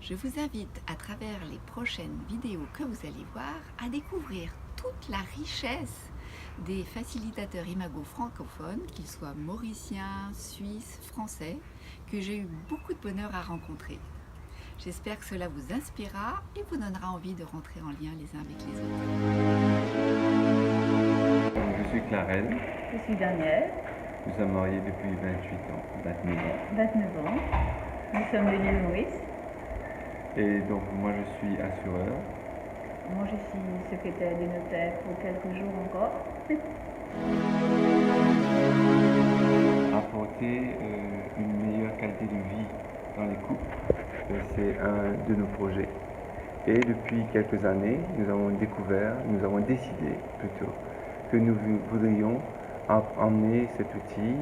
Je vous invite à travers les prochaines vidéos que vous allez voir à découvrir toute la richesse des facilitateurs imago francophones, qu'ils soient mauriciens, suisses, français, que j'ai eu beaucoup de bonheur à rencontrer. J'espère que cela vous inspirera et vous donnera envie de rentrer en lien les uns avec les autres. Je suis Clarelle. Je suis Danielle. Nous sommes mariés depuis 28 ans, 29 ans. 29 ans. Nous sommes de l'île Maurice. Et donc moi je suis assureur. Moi je suis secrétaire des notaires pour quelques jours encore. Apporter une meilleure qualité de vie dans les couples, c'est un de nos projets. Et depuis quelques années, nous avons décidé plutôt, que nous voudrions emmener cet outil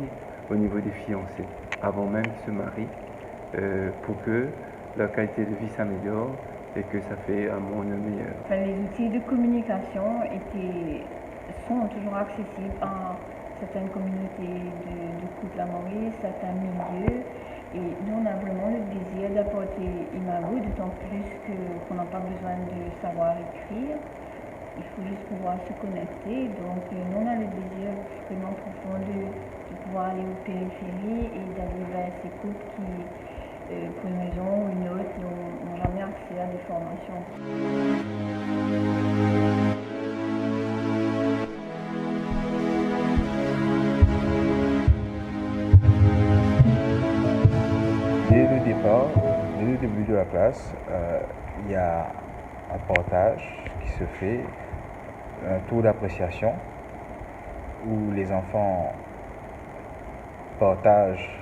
au niveau des fiancés, avant même qu'ils se marient, pour que leur qualité de vie s'améliore et que ça fait un monde meilleur. Les outils de communication sont toujours accessibles à certaines communautés de couples à Maurice, certains milieux. Et nous, on a vraiment le désir d'apporter Imago, d'autant plus qu'on n'a pas besoin de savoir écrire. Il faut juste pouvoir se connecter. Donc, nous, on a le désir vraiment profond de pouvoir aller aux périphéries et d'aller vers ces couples qui, pour une raison ou une autre, n'ont jamais accès à des formations. Dès le départ, dès le début de la classe, il y a un partage qui se fait, un tour d'appréciation où les enfants partagent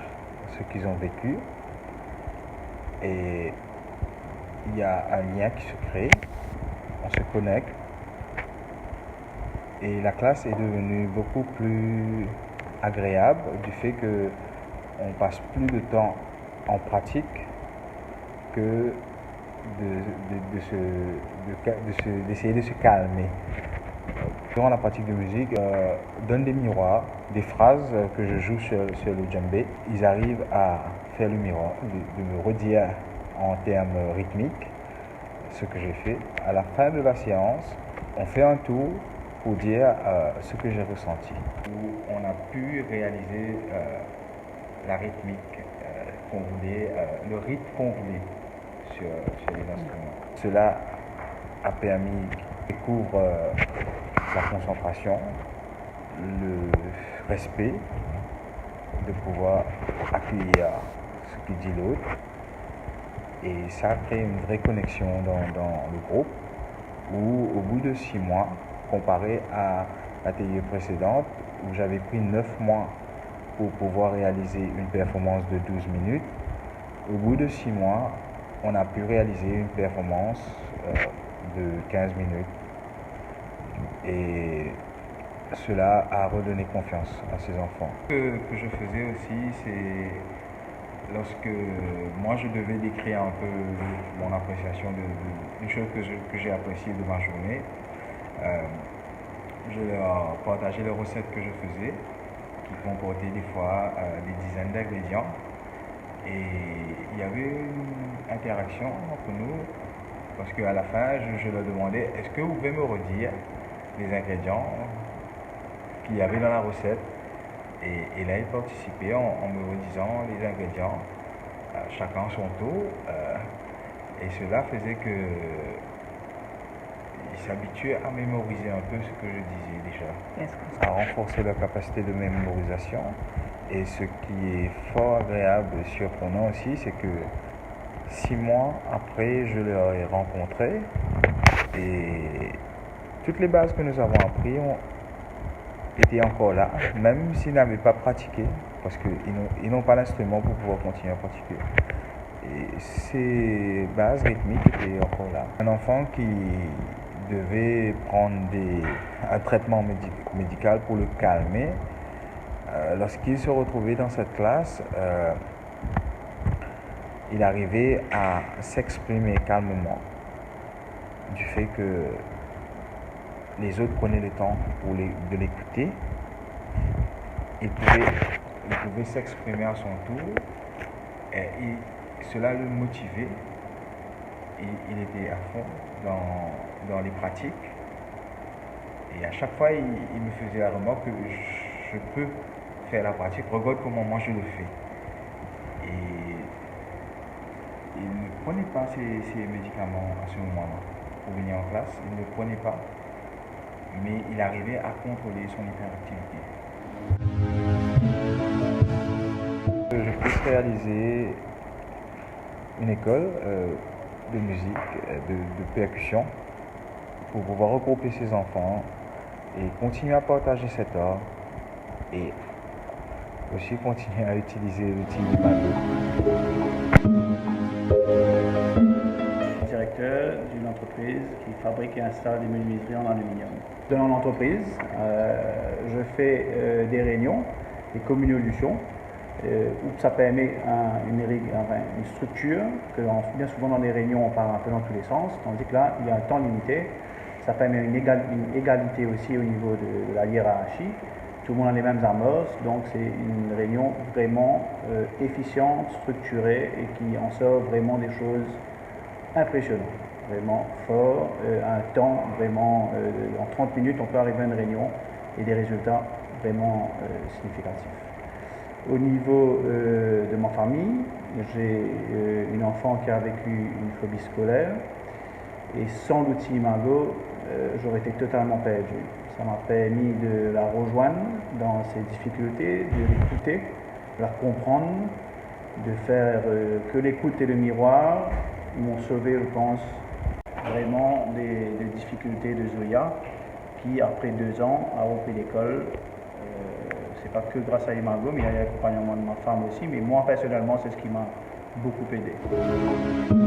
ce qu'ils ont vécu et il y a un lien qui se crée, on se connecte et la classe est devenue beaucoup plus agréable du fait que on passe plus de temps en pratique que d'essayer de se calmer. Durant la pratique de musique, donne des miroirs, des phrases que je joue sur le djembé. Ils arrivent à faire le miroir, de me redire en termes rythmiques ce que j'ai fait. À la fin de la séance, on fait un tour pour dire ce que j'ai ressenti. On a pu réaliser la rythmique qu'on voulait, le rythme qu'on voulait sur les instruments. Cela a permis de découvrir la concentration, le respect, de pouvoir accueillir ce que dit l'autre. Et ça a créé une vraie connexion dans le groupe où au bout de 6 mois, comparé à l'atelier précédent où j'avais pris 9 mois pour pouvoir réaliser une performance de 12 minutes, au bout de 6 mois, on a pu réaliser une performance de 15 minutes. Et cela a redonné confiance à ces enfants. Ce que je faisais aussi, c'est lorsque moi je devais décrire un peu mon appréciation d'une chose que j'ai appréciée de ma journée, je leur partageais les recettes que je faisais, qui comportaient des fois des dizaines d'ingrédients. Et il y avait une interaction entre nous, parce qu'à la fin, je leur demandais, est-ce que vous pouvez me redire les ingrédients qu'il y avait dans la recette? Et là, ils participaient en me redisant les ingrédients, chacun son tour. Et cela faisait qu'ils s'habituaient à mémoriser un peu ce que je disais déjà. Ça a renforcé leur capacité de mémorisation. Et ce qui est fort agréable et surprenant aussi, c'est que 6 mois après, je leur ai rencontrés et toutes les bases que nous avons apprises étaient encore là, même s'ils n'avaient pas pratiqué, parce qu'ils n'ont pas d'instrument pour pouvoir continuer à pratiquer. Et ces bases rythmiques étaient encore là. Un enfant qui devait prendre un traitement médical pour le calmer, lorsqu'il se retrouvait dans cette classe, il arrivait à s'exprimer calmement du fait que les autres prenaient le temps de l'écouter. Il pouvait s'exprimer à son tour et cela le motivait il était à fond dans les pratiques. Et à chaque fois, il me faisait la remarque que je peux faire la pratique, regarde comment moi je le fais. Et il ne prenait pas ses médicaments à ce moment-là pour venir en classe, il ne le prenait pas, mais il arrivait à contrôler son hyperactivité. Je peux réaliser une école de musique, de percussion, pour pouvoir regrouper ses enfants et continuer à partager cet art et aussi continuer à utiliser l'outil Imago. Je suis directeur d'une entreprise qui fabrique et installe des menuiseries en aluminium. Dans l'entreprise, je fais des réunions, des communauditions, où ça permet une structure que bien souvent dans les réunions on part un peu dans tous les sens, tandis que là il y a un temps limité. Ça permet une égalité aussi au niveau de la hiérarchie. Tout le monde a les mêmes amorces, donc c'est une réunion vraiment efficiente, structurée et qui en sort vraiment des choses impressionnantes, vraiment fort, à un temps vraiment, en 30 minutes on peut arriver à une réunion et des résultats vraiment significatifs. Au niveau de ma famille, j'ai une enfant qui a vécu une phobie scolaire et sans l'outil Imago, j'aurais été totalement perdu. Ça m'a permis de la rejoindre dans ses difficultés, de l'écouter, de la comprendre, de faire que l'écoute et le miroir m'ont sauvé, je pense, vraiment des difficultés de Zoya, qui après 2 ans a repris l'école. C'est pas que grâce à Imago, mais il y a l'accompagnement de ma femme aussi, mais moi personnellement, c'est ce qui m'a beaucoup aidé. Donc,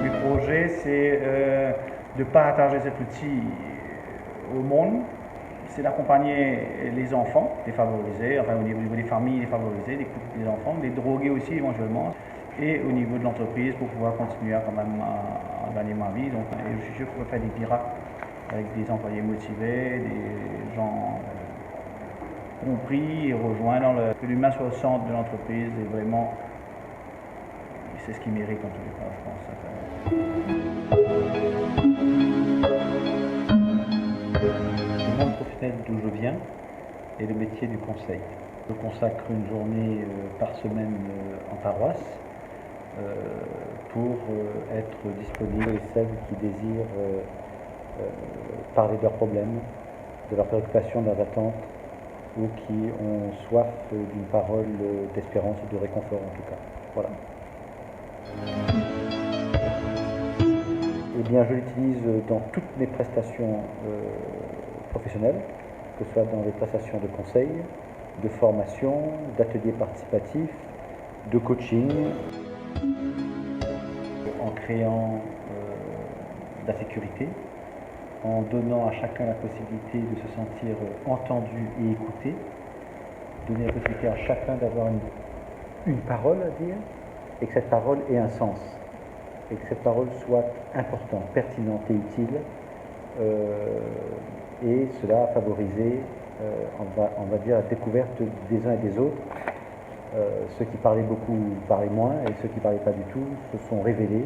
mes projets, c'est de ne pas partager cet outil au monde, c'est d'accompagner les enfants défavorisés, enfin au niveau des familles défavorisées, des enfants, des drogués aussi éventuellement, et au niveau de l'entreprise pour pouvoir continuer quand même à gagner ma vie. Donc, je suis sûr qu'on peut faire des miracles avec des employés motivés, des gens compris et rejoints que l'humain soit au centre de l'entreprise et vraiment c'est ce qu'il mérite en tous les cas, je pense. Le monde professionnel d'où je viens est le métier du conseil. Je consacre une journée par semaine en paroisse pour être disponible à celles qui désirent parler de leurs problèmes, de leurs préoccupations, de leurs attentes, ou qui ont soif d'une parole d'espérance ou de réconfort en tout cas. Voilà. Eh bien, je l'utilise dans toutes mes prestations professionnelles, que ce soit dans les prestations de conseil, de formation, d'ateliers participatifs, de coaching, en créant de la sécurité, en donnant à chacun la possibilité de se sentir entendu et écouté, donner la possibilité à chacun d'avoir une parole à dire, et que cette parole ait un sens, et que cette parole soit importante, pertinente et utile, et cela a favorisé, on va dire, la découverte des uns et des autres. Ceux qui parlaient beaucoup parlaient moins, et ceux qui ne parlaient pas du tout se sont révélés,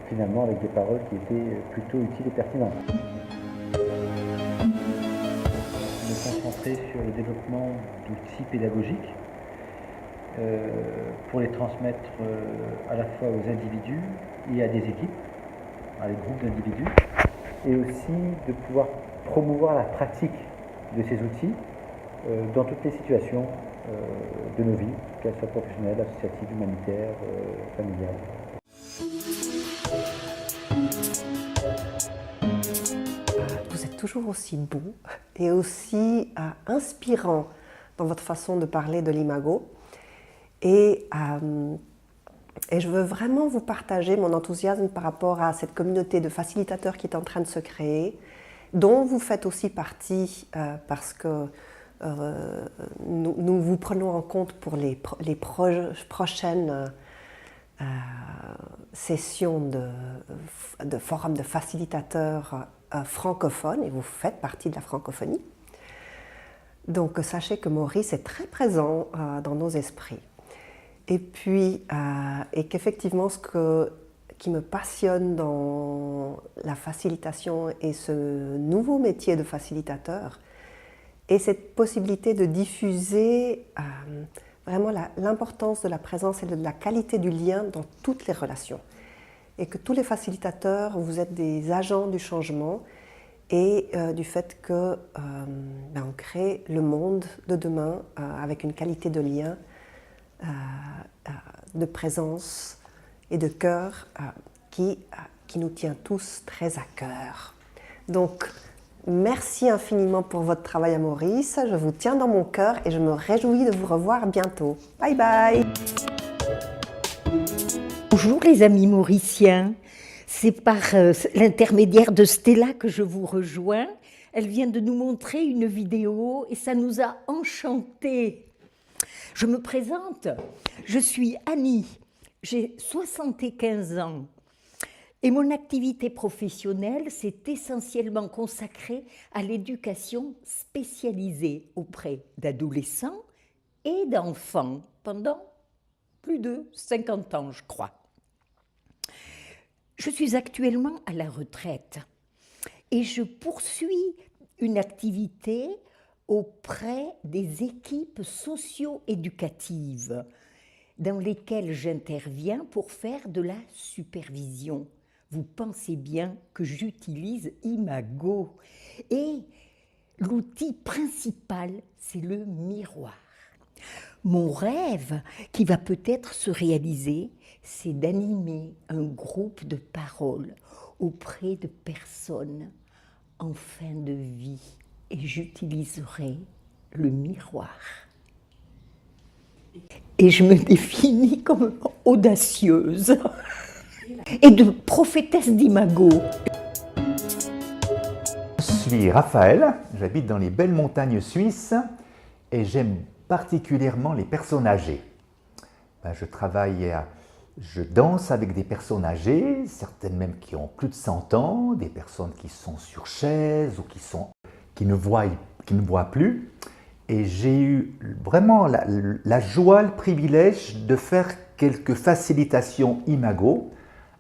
finalement avec des paroles qui étaient plutôt utiles et pertinentes. Me concentrer sur le développement d'outils pédagogiques pour les transmettre à la fois aux individus et à des équipes, à des groupes d'individus, et aussi de pouvoir promouvoir la pratique de ces outils dans toutes les situations de nos vies, qu'elles soient professionnelles, associatives, humanitaires, familiales. Vous êtes toujours aussi beau et aussi inspirant dans votre façon de parler de l'Imago. Et je veux vraiment vous partager mon enthousiasme par rapport à cette communauté de facilitateurs qui est en train de se créer, dont vous faites aussi partie parce que nous vous prenons en compte pour les prochaines sessions de forum de facilitateurs francophones, et vous faites partie de la francophonie. Donc sachez que Maurice est très présent dans nos esprits. Et puis, et qu'effectivement, qui me passionne dans la facilitation et ce nouveau métier de facilitateur, et cette possibilité de diffuser vraiment l'importance de la présence et de la qualité du lien dans toutes les relations. Et que tous les facilitateurs, vous êtes des agents du changement et du fait que on crée le monde de demain avec une qualité de lien, de présence et de cœur qui nous tient tous très à cœur. Donc, merci infiniment pour votre travail à Maurice. Je vous tiens dans mon cœur et je me réjouis de vous revoir bientôt. Bye bye. Bonjour les amis mauriciens. C'est par l'intermédiaire de Stella que je vous rejoins. Elle vient de nous montrer une vidéo et ça nous a enchantés. Je me présente, je suis Annie, j'ai 75 ans et mon activité professionnelle s'est essentiellement consacrée à l'éducation spécialisée auprès d'adolescents et d'enfants pendant plus de 50 ans, je crois. Je suis actuellement à la retraite et je poursuis une activité auprès des équipes socio-éducatives dans lesquelles j'interviens pour faire de la supervision. Vous pensez bien que j'utilise Imago et l'outil principal, c'est le miroir. Mon rêve, qui va peut-être se réaliser, c'est d'animer un groupe de parole auprès de personnes en fin de vie. Et j'utiliserai le miroir. Et je me définis comme audacieuse et de prophétesse d'Imago. Je suis Raphaël, j'habite dans les belles montagnes suisses et j'aime particulièrement les personnes âgées. Je danse avec des personnes âgées, certaines même qui ont plus de 100 ans, des personnes qui sont sur chaise ou qui ne voient plus. Et j'ai eu vraiment la joie, le privilège de faire quelques facilitations Imago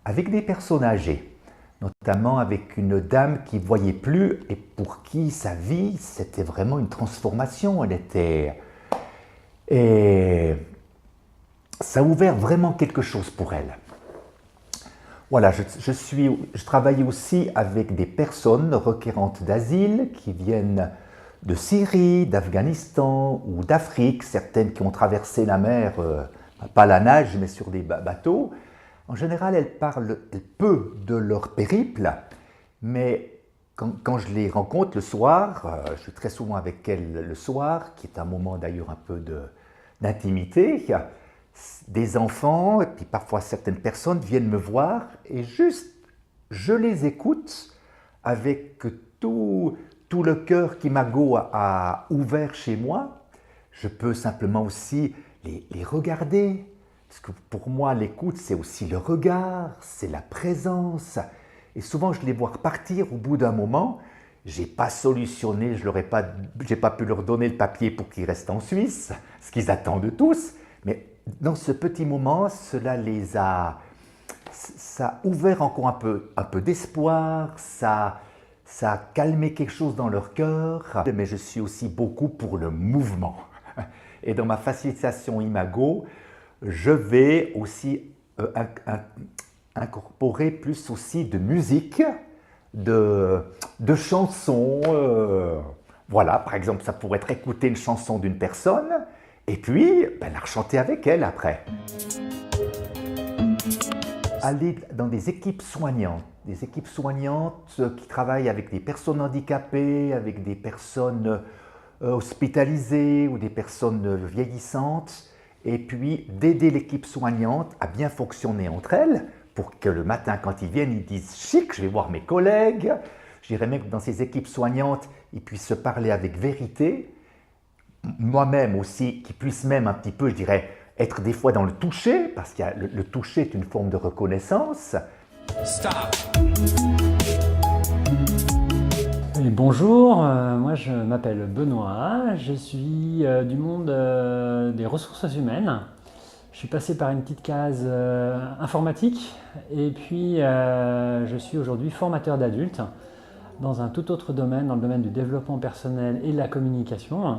avec des personnes âgées, notamment avec une dame qui ne voyait plus et pour qui sa vie, c'était vraiment une transformation. Et ça a ouvert vraiment quelque chose pour elle. Voilà, je travaille aussi avec des personnes requérantes d'asile qui viennent de Syrie, d'Afghanistan ou d'Afrique, certaines qui ont traversé la mer, pas la nage, mais sur des bateaux. En général, elles parlent peu de leur périple, mais quand je les rencontre le soir, je suis très souvent avec elles le soir, qui est un moment d'ailleurs un peu d'intimité, des enfants et puis parfois certaines personnes viennent me voir et juste je les écoute avec tout le cœur qu'Imago a ouvert chez moi. Je peux simplement aussi les regarder parce que pour moi l'écoute c'est aussi le regard, c'est la présence et souvent je les vois repartir au bout d'un moment. J'ai pas solutionné, j'ai pas pu leur donner le papier pour qu'ils restent en Suisse, ce qu'ils attendent tous, mais dans ce petit moment, ça a ouvert encore un peu d'espoir, ça a calmé quelque chose dans leur cœur. Mais je suis aussi beaucoup pour le mouvement. Et dans ma facilitation Imago, je vais aussi incorporer plus aussi de musique, de chansons. Voilà, par exemple, ça pourrait être écouter une chanson d'une personne, et puis, la rechanter avec elle après. Aller dans des équipes soignantes qui travaillent avec des personnes handicapées, avec des personnes hospitalisées ou des personnes vieillissantes, et puis d'aider l'équipe soignante à bien fonctionner entre elles, pour que le matin, quand ils viennent, ils disent « chic, je vais voir mes collègues ». Je dirais même que dans ces équipes soignantes, ils puissent se parler avec vérité. Moi-même aussi, qui puisse même un petit peu, je dirais, être des fois dans le toucher, parce que le toucher est une forme de reconnaissance. Stop. Et bonjour, moi je m'appelle Benoît, je suis du monde des ressources humaines Je suis passé par une petite case informatique et puis je suis aujourd'hui formateur d'adultes dans un tout autre domaine, dans le domaine du développement personnel et de la communication.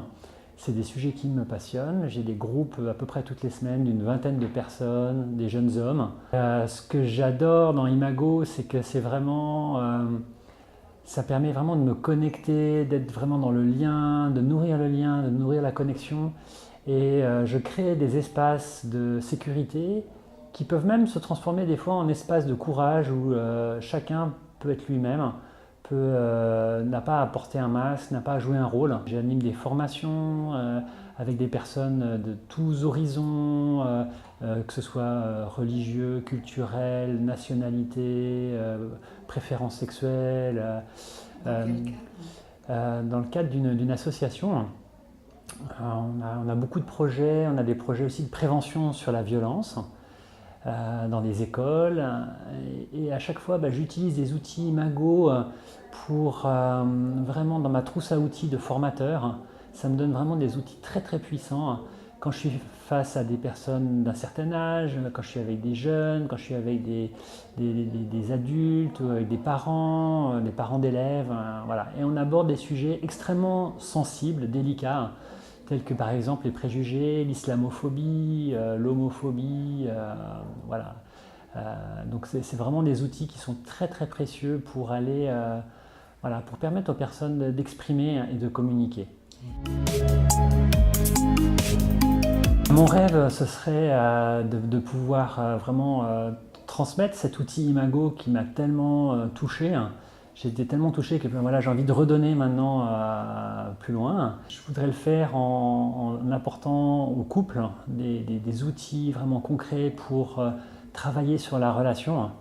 C'est des sujets qui me passionnent. J'ai des groupes à peu près toutes les semaines d'une vingtaine de personnes, des jeunes hommes. Ce que j'adore dans Imago, c'est que c'est vraiment, ça permet vraiment de me connecter, d'être vraiment dans le lien, de nourrir la connexion. Et je crée des espaces de sécurité qui peuvent même se transformer des fois en espaces de courage où chacun peut être lui-même, n'a pas à porter un masque, n'a pas à jouer un rôle. J'anime des formations avec des personnes de tous horizons, que ce soit religieux, culturels, nationalité, préférences sexuelles. Dans le cadre d'une association, on a beaucoup de projets, on a des projets aussi de prévention sur la violence dans des écoles et à chaque fois j'utilise des outils Imago pour vraiment dans ma trousse à outils de formateur. Ça me donne vraiment des outils très très puissants quand je suis face à des personnes d'un certain âge, quand je suis avec des jeunes, quand je suis avec des adultes, avec des parents d'élèves, voilà. Et on aborde des sujets extrêmement sensibles, délicats, tels que par exemple les préjugés, l'islamophobie, l'homophobie, voilà. Donc c'est vraiment des outils qui sont très très précieux pour aller, voilà, pour permettre aux personnes d'exprimer et de communiquer. Mon rêve, ce serait de pouvoir vraiment transmettre cet outil Imago qui m'a tellement touché. J'ai été tellement touché que voilà, j'ai envie de redonner maintenant plus loin. Je voudrais le faire en apportant aux couples des outils vraiment concrets pour travailler sur la relation.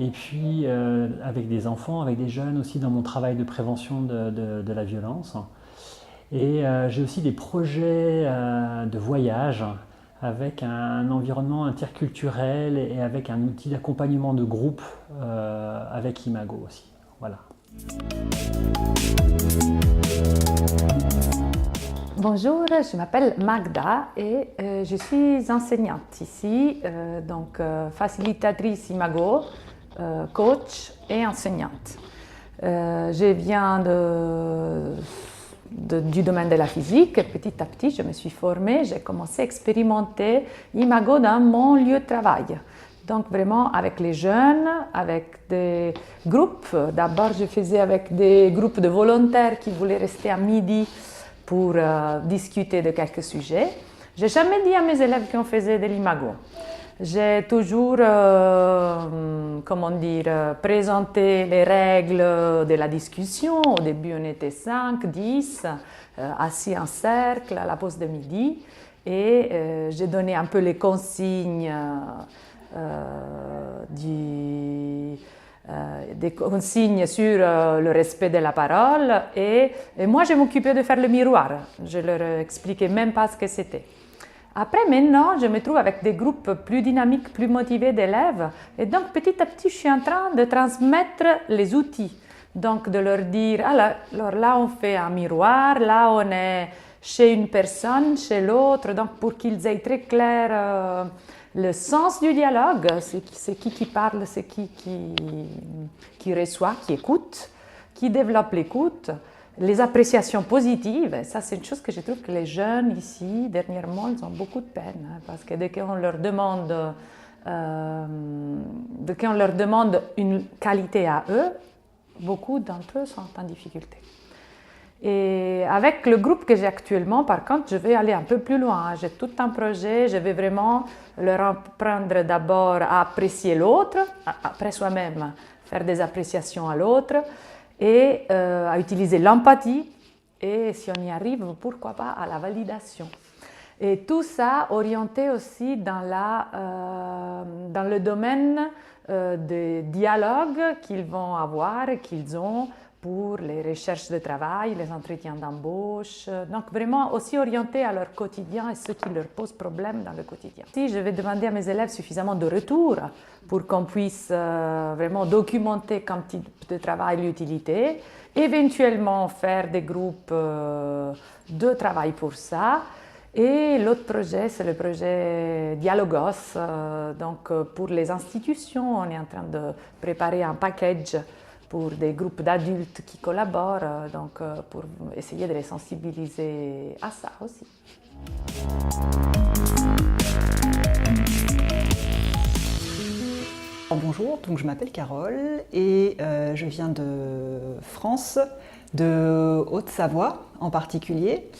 Et puis avec des enfants, avec des jeunes aussi dans mon travail de prévention de la violence. Et j'ai aussi des projets de voyage avec un environnement interculturel et avec un outil d'accompagnement de groupe avec Imago aussi. Voilà. Bonjour, je m'appelle Magda et je suis enseignante ici, donc facilitatrice Imago, coach et enseignante. Je viens du domaine de la physique. Petit à petit, je me suis formée, j'ai commencé à expérimenter Imago dans mon lieu de travail. Donc vraiment avec les jeunes, avec des groupes. D'abord, je faisais avec des groupes de volontaires qui voulaient rester à midi pour discuter de quelques sujets. Je n'ai jamais dit à mes élèves qu'on faisait de l'Imago. J'ai toujours, présenté les règles de la discussion. Au début, on était 5, 10, assis en cercle à la pause de midi. Et j'ai donné un peu les consignes des consignes sur le respect de la parole. Et moi, je m'occupais de faire le miroir. Je leur expliquais même pas ce que c'était. Après, maintenant, je me trouve avec des groupes plus dynamiques, plus motivés d'élèves. Et donc, petit à petit, je suis en train de transmettre les outils. Donc, de leur dire, alors là, on fait un miroir, là, on est chez une personne, chez l'autre. Donc, pour qu'ils aient très clair le sens du dialogue, c'est qui parle, c'est qui reçoit, qui écoute, qui développe l'écoute. Les appréciations positives, ça c'est une chose que je trouve que les jeunes ici, dernièrement, ils ont beaucoup de peine. Parce que dès qu'on leur demande une qualité à eux, beaucoup d'entre eux sont en difficulté. Et avec le groupe que j'ai actuellement, par contre, je vais aller un peu plus loin. J'ai tout un projet, je vais vraiment leur apprendre d'abord à apprécier l'autre, après soi-même, faire des appréciations à l'autre, et à utiliser l'empathie et si on y arrive, pourquoi pas à la validation. Et tout ça orienté aussi dans le domaine des dialogues qu'ils vont avoir et qu'ils ont pour les recherches de travail, les entretiens d'embauche. Donc vraiment aussi orienté à leur quotidien et ce qui leur pose problème dans le quotidien. Si je vais demander à mes élèves suffisamment de retours pour qu'on puisse vraiment documenter comme type de travail l'utilité, éventuellement faire des groupes de travail pour ça Et l'autre projet, c'est le projet Dialogos. Donc pour les institutions, on est en train de préparer un package pour des groupes d'adultes qui collaborent, donc pour essayer de les sensibiliser à ça aussi. Bonjour, donc je m'appelle Carole et je viens de France, de Haute-Savoie en particulier.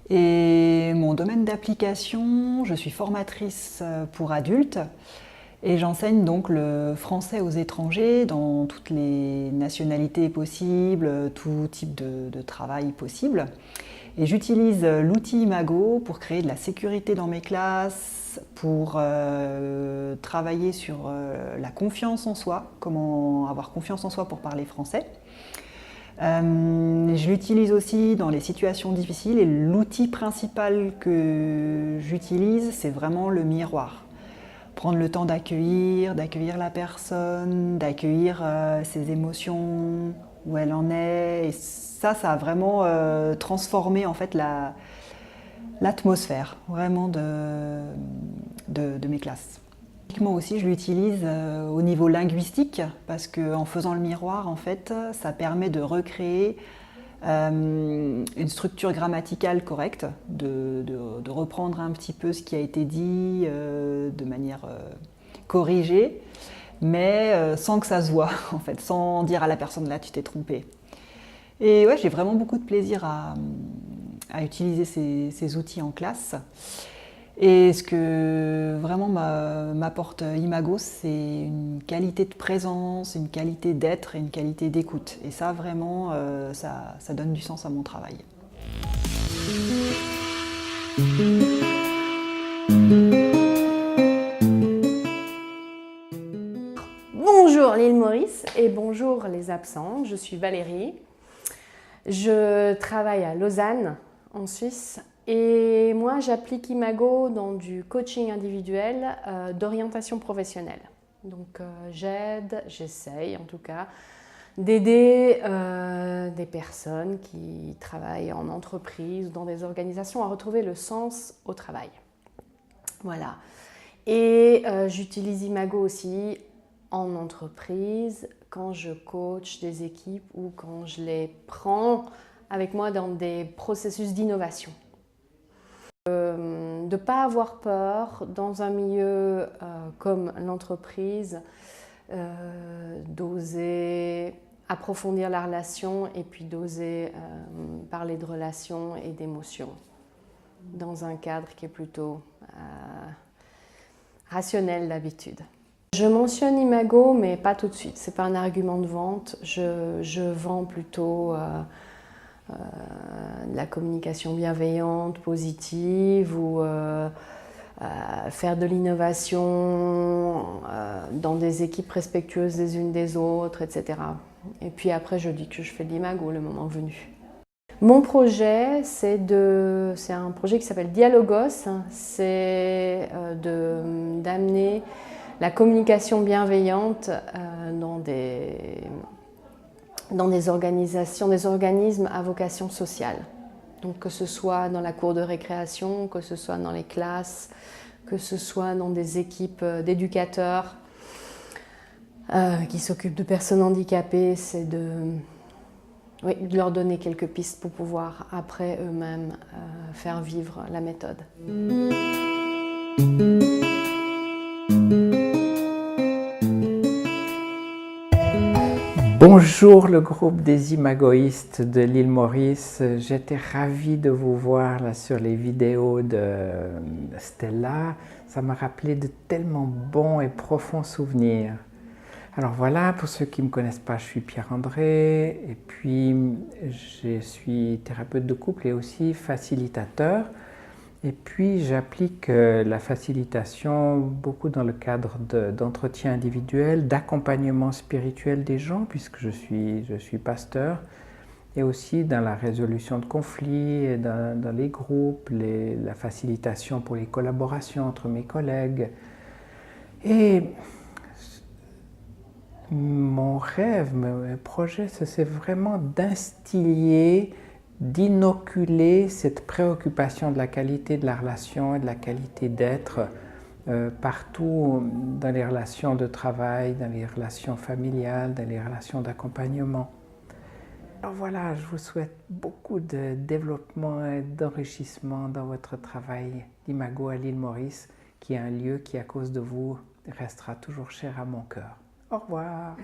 Et mon domaine d'application, je suis formatrice pour adultes et j'enseigne donc le français aux étrangers dans toutes les nationalités possibles, tout type de travail possible. Et j'utilise l'outil Imago pour créer de la sécurité dans mes classes, pour travailler sur la confiance en soi, comment avoir confiance en soi pour parler français. Je l'utilise aussi dans les situations difficiles et l'outil principal que j'utilise, c'est vraiment le miroir. Prendre le temps d'accueillir la personne, d'accueillir ses émotions, où elle en est. Et ça a vraiment transformé en fait l'atmosphère vraiment de mes classes. Aussi, je l'utilise au niveau linguistique parce qu'en faisant le miroir, en fait, ça permet de recréer une structure grammaticale correcte, de reprendre un petit peu ce qui a été dit de manière corrigée, mais sans que ça se voit, en fait, sans dire à la personne là tu t'es trompé. Et ouais, j'ai vraiment beaucoup de plaisir à utiliser ces outils en classe. Et ce que vraiment m'apporte Imago, c'est une qualité de présence, une qualité d'être et une qualité d'écoute. Et ça, vraiment, ça donne du sens à mon travail. Bonjour l'île Maurice et bonjour les absents, je suis Valérie. Je travaille à Lausanne, en Suisse. Et moi, j'applique Imago dans du coaching individuel d'orientation professionnelle. Donc j'essaye en tout cas, d'aider des personnes qui travaillent en entreprise ou dans des organisations à retrouver le sens au travail. Voilà. Et j'utilise Imago aussi en entreprise quand je coach des équipes ou quand je les prends avec moi dans des processus d'innovation. De ne pas avoir peur dans un milieu comme l'entreprise, d'oser approfondir la relation et puis d'oser parler de relations et d'émotions dans un cadre qui est plutôt rationnel d'habitude. Je mentionne Imago mais pas tout de suite, ce n'est pas un argument de vente, je vends plutôt la communication bienveillante, positive ou faire de l'innovation dans des équipes respectueuses les unes des autres, etc. Et puis après, je dis que je fais de l'Imago le moment venu. Mon projet, c'est un projet qui s'appelle Dialogos. C'est d'amener la communication bienveillante dans des organisations, des organismes à vocation sociale. Donc que ce soit dans la cour de récréation, que ce soit dans les classes, que ce soit dans des équipes d'éducateurs qui s'occupent de personnes handicapées, c'est de leur donner quelques pistes pour pouvoir après eux-mêmes faire vivre la méthode. Bonjour le groupe des imagoïstes de l'île Maurice, j'étais ravie de vous voir là sur les vidéos de Stella, ça m'a rappelé de tellement bons et profonds souvenirs. Alors voilà, pour ceux qui ne me connaissent pas, je suis Pierre-André et puis je suis thérapeute de couple et aussi facilitateur. Et puis j'applique la facilitation beaucoup dans le cadre d'entretien individuel, d'accompagnement spirituel des gens, puisque je suis pasteur, et aussi dans la résolution de conflits, dans les groupes, la facilitation pour les collaborations entre mes collègues. Et mon rêve, mon projet, c'est vraiment d'instiller d'inoculer cette préoccupation de la qualité de la relation et de la qualité d'être partout dans les relations de travail, dans les relations familiales, dans les relations d'accompagnement. Alors voilà, je vous souhaite beaucoup de développement et d'enrichissement dans votre travail d'Imago à l'île Maurice, qui est un lieu qui, à cause de vous, restera toujours cher à mon cœur. Au revoir.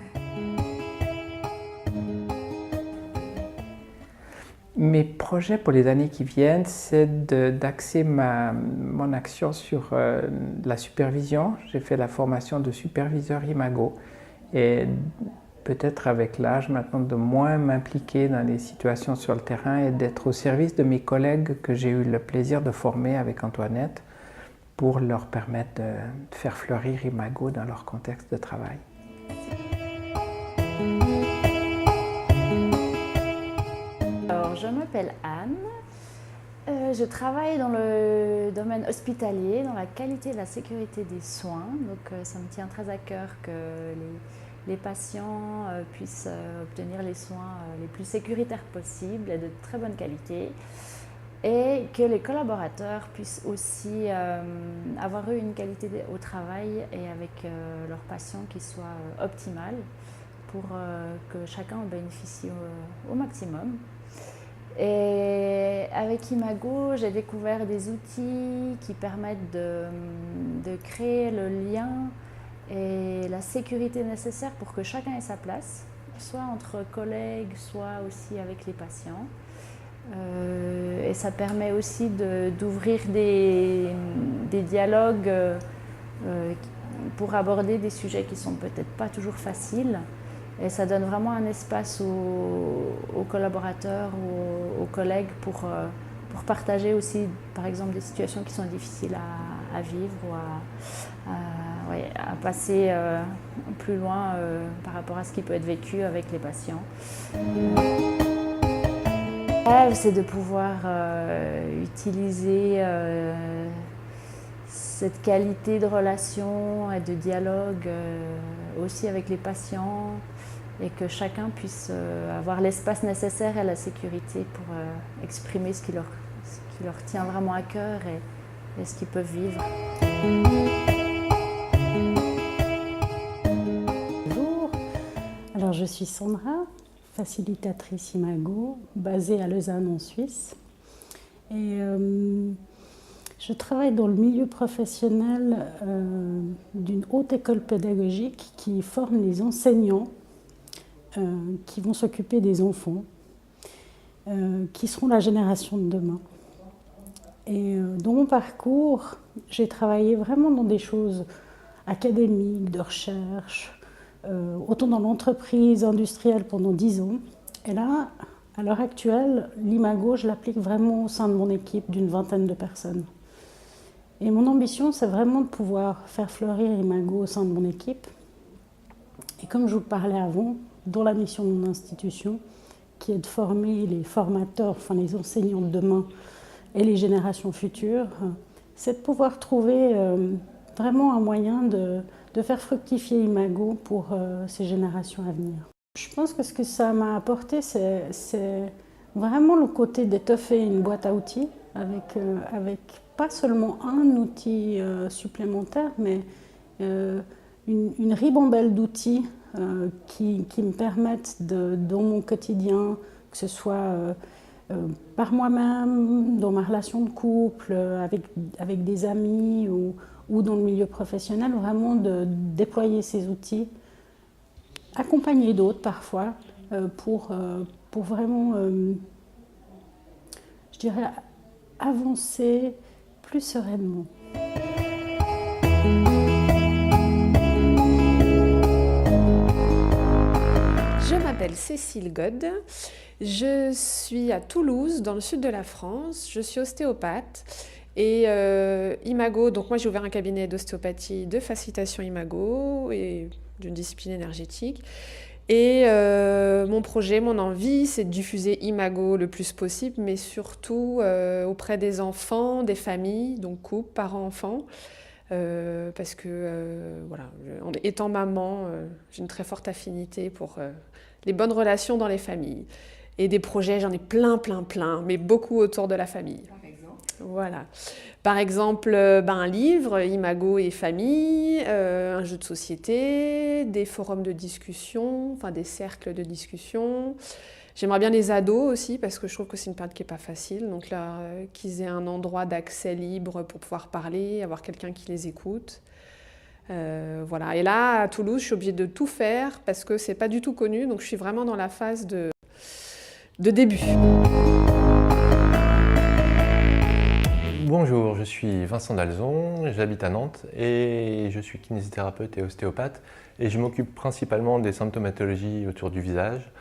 Mes projets pour les années qui viennent, c'est d'axer mon action sur la supervision. J'ai fait la formation de superviseur Imago et peut-être avec l'âge maintenant de moins m'impliquer dans les situations sur le terrain et d'être au service de mes collègues que j'ai eu le plaisir de former avec Antoinette pour leur permettre de faire fleurir Imago dans leur contexte de travail. Alors, je m'appelle Anne, je travaille dans le domaine hospitalier, dans la qualité et la sécurité des soins. Donc ça me tient très à cœur que les patients puissent obtenir les soins les plus sécuritaires possibles et de très bonne qualité. Et que les collaborateurs puissent aussi avoir eu une qualité au travail et avec leurs patients qui soit optimale pour que chacun en bénéficie au maximum. Et avec Imago, j'ai découvert des outils qui permettent de créer le lien et la sécurité nécessaire pour que chacun ait sa place, soit entre collègues, soit aussi avec les patients. Et ça permet aussi d'ouvrir des dialogues pour aborder des sujets qui ne sont peut-être pas toujours faciles. Et ça donne vraiment un espace aux collaborateurs ou aux collègues pour partager aussi, par exemple, des situations qui sont difficiles à vivre ou à passer plus loin par rapport à ce qui peut être vécu avec les patients. C'est de pouvoir utiliser cette qualité de relation et de dialogue aussi avec les patients et que chacun puisse avoir l'espace nécessaire et la sécurité pour exprimer ce qui leur tient vraiment à cœur et ce qu'ils peuvent vivre. Bonjour, alors je suis Sandra, facilitatrice Imago, basée à Lausanne en Suisse. Et je travaille dans le milieu professionnel d'une haute école pédagogique qui forme les enseignants qui vont s'occuper des enfants, qui seront la génération de demain. Et dans mon parcours, j'ai travaillé vraiment dans des choses académiques, de recherche, autant dans l'entreprise industrielle pendant 10 ans. Et là, à l'heure actuelle, l'Imago, je l'applique vraiment au sein de mon équipe d'une 20aine de personnes. Et mon ambition, c'est vraiment de pouvoir faire fleurir Imago au sein de mon équipe. Et comme je vous parlais avant, dans la mission de mon institution, qui est de former les formateurs, enfin les enseignants de demain et les générations futures, c'est de pouvoir trouver vraiment un moyen de faire fructifier Imago pour ces générations à venir. Je pense que ce que ça m'a apporté, c'est vraiment le côté d'étoffer une boîte à outils avec pas seulement un outil supplémentaire, mais une ribambelle d'outils qui me permettent, dans mon quotidien, que ce soit par moi-même, dans ma relation de couple, avec des amis ou dans le milieu professionnel, vraiment de déployer ces outils, accompagner d'autres parfois, pour vraiment, je dirais, avancer plus sereinement. Je m'appelle Cécile God, je suis à Toulouse, dans le sud de la France, je suis ostéopathe et Imago, donc moi j'ai ouvert un cabinet d'ostéopathie de facilitation Imago et d'une discipline énergétique. Et mon projet, mon envie, c'est de diffuser Imago le plus possible, mais surtout auprès des enfants, des familles, donc couples, parents, enfants. Parce que, voilà, étant maman, j'ai une très forte affinité pour les bonnes relations dans les familles. Et des projets, j'en ai plein, mais beaucoup autour de la famille. Par exemple? Voilà. Par exemple, un livre, Imago et famille, un jeu de société, des forums de discussion, enfin des cercles de discussion. J'aimerais bien les ados aussi, parce que je trouve que c'est une période qui n'est pas facile. Donc là, qu'ils aient un endroit d'accès libre pour pouvoir parler, avoir quelqu'un qui les écoute. Voilà. Et là, à Toulouse, je suis obligée de tout faire parce que c'est pas du tout connu. Donc je suis vraiment dans la phase de début. Bonjour, je suis Vincent Dalzon, j'habite à Nantes et je suis kinésithérapeute et ostéopathe et je m'occupe principalement des symptomatologies autour du visage.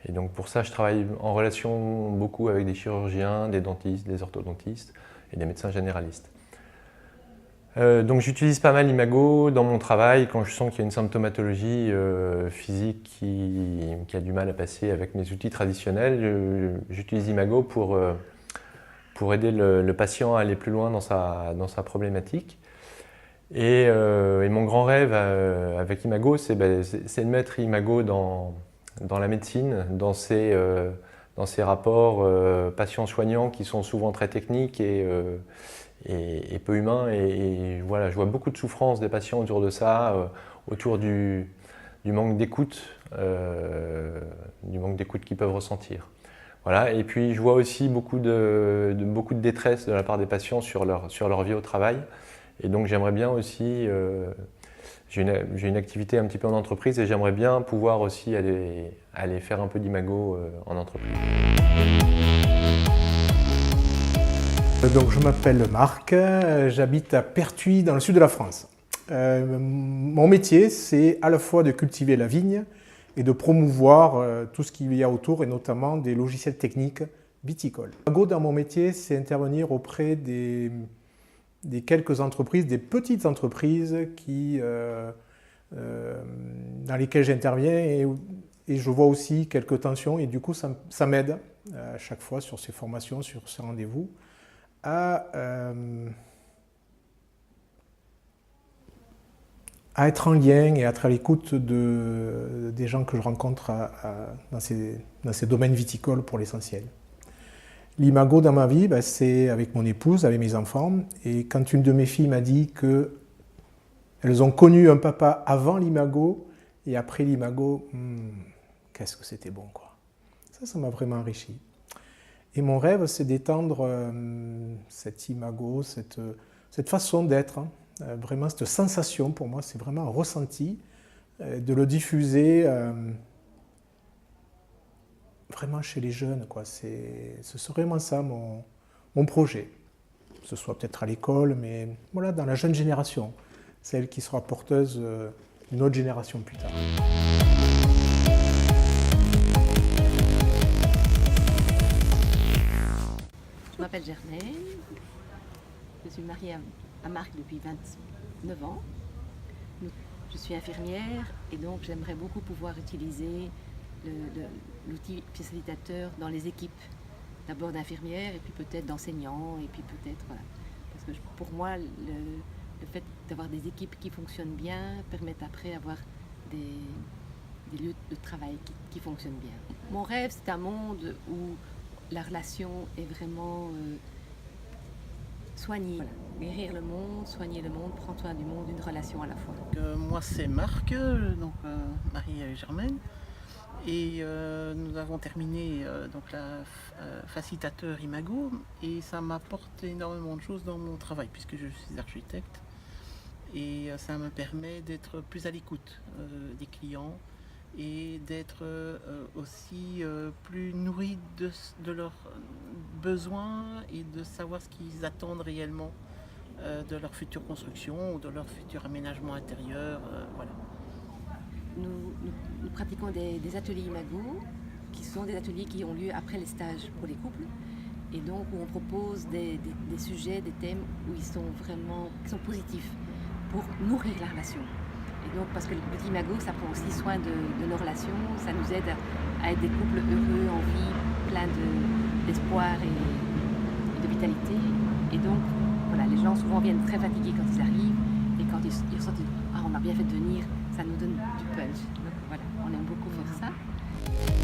Et donc pour ça, je travaille en relation beaucoup avec des chirurgiens, des dentistes, des orthodontistes et des médecins généralistes. Donc j'utilise pas mal Imago dans mon travail quand je sens qu'il y a une symptomatologie physique qui a du mal à passer avec mes outils traditionnels. J'utilise Imago pour aider le patient à aller plus loin dans sa problématique. Et mon grand rêve avec Imago, c'est de mettre Imago dans la médecine, dans ces rapports patients-soignants qui sont souvent très techniques et peu humains. Et voilà, je vois beaucoup de souffrance des patients autour de ça, autour du manque d'écoute qu'ils peuvent ressentir. Voilà. Et puis je vois aussi beaucoup de détresse de la part des patients sur leur vie au travail. Et donc j'aimerais bien aussi, j'ai une activité un petit peu en entreprise et j'aimerais bien pouvoir aussi aller faire un peu d'Imago en entreprise. Donc je m'appelle Marc, j'habite à Pertuis dans le sud de la France. Mon métier, c'est à la fois de cultiver la vigne et de promouvoir tout ce qu'il y a autour, et notamment des logiciels techniques viticoles. Imago, dans mon métier, c'est intervenir auprès des quelques entreprises, des petites entreprises dans lesquelles j'interviens, et je vois aussi quelques tensions, et du coup ça m'aide à chaque fois sur ces formations, sur ces rendez-vous, à être en lien et à être à l'écoute des gens que je rencontre dans ces domaines viticoles pour l'essentiel. L'Imago dans ma vie, c'est avec mon épouse, avec mes enfants. Et quand une de mes filles m'a dit qu'elles ont connu un papa avant l'Imago et après l'Imago, qu'est-ce que c'était bon, quoi. Ça m'a vraiment enrichi. Et mon rêve, c'est d'étendre cette Imago, cette façon d'être, vraiment cette sensation, pour moi, c'est vraiment un ressenti, de le diffuser vraiment chez les jeunes, quoi. Ce serait vraiment ça mon projet. Que ce soit peut-être à l'école, mais voilà, dans la jeune génération, celle qui sera porteuse d'une autre génération plus tard. Je m'appelle Germaine, je suis mariée à Marc depuis 29 ans. Je suis infirmière et donc j'aimerais beaucoup pouvoir utiliser l'outil facilitateur dans les équipes, d'abord d'infirmières et puis peut-être d'enseignants et puis peut-être, voilà. Parce que pour moi, le fait d'avoir des équipes qui fonctionnent bien permettent après d'avoir des lieux de travail qui fonctionnent bien. Mon rêve, c'est un monde où la relation est vraiment soignée. Voilà. Guérir le monde, soigner le monde, prendre soin du monde, une relation à la fois. Moi c'est Marc, donc marié avec Germaine. Et nous avons terminé donc la facilitateur Imago et ça m'apporte énormément de choses dans mon travail puisque je suis architecte et ça me permet d'être plus à l'écoute des clients et d'être aussi plus nourri de leurs besoins et de savoir ce qu'ils attendent réellement de leur future construction ou de leur futur aménagement intérieur. Voilà. Nous pratiquons des ateliers Imago, qui sont des ateliers qui ont lieu après les stages pour les couples, et donc où on propose des sujets, des thèmes qui sont positifs pour nourrir la relation. Et donc parce que l'outil Imago, ça prend aussi soin de nos relations, ça nous aide à être des couples heureux, en vie, pleins d'espoir et de vitalité. Et donc voilà, les gens souvent viennent très fatigués quand ils arrivent, et quand ils ressentent « Ah, on a bien fait de venir », ça nous donne du punch. Donc voilà, on aime beaucoup faire ça.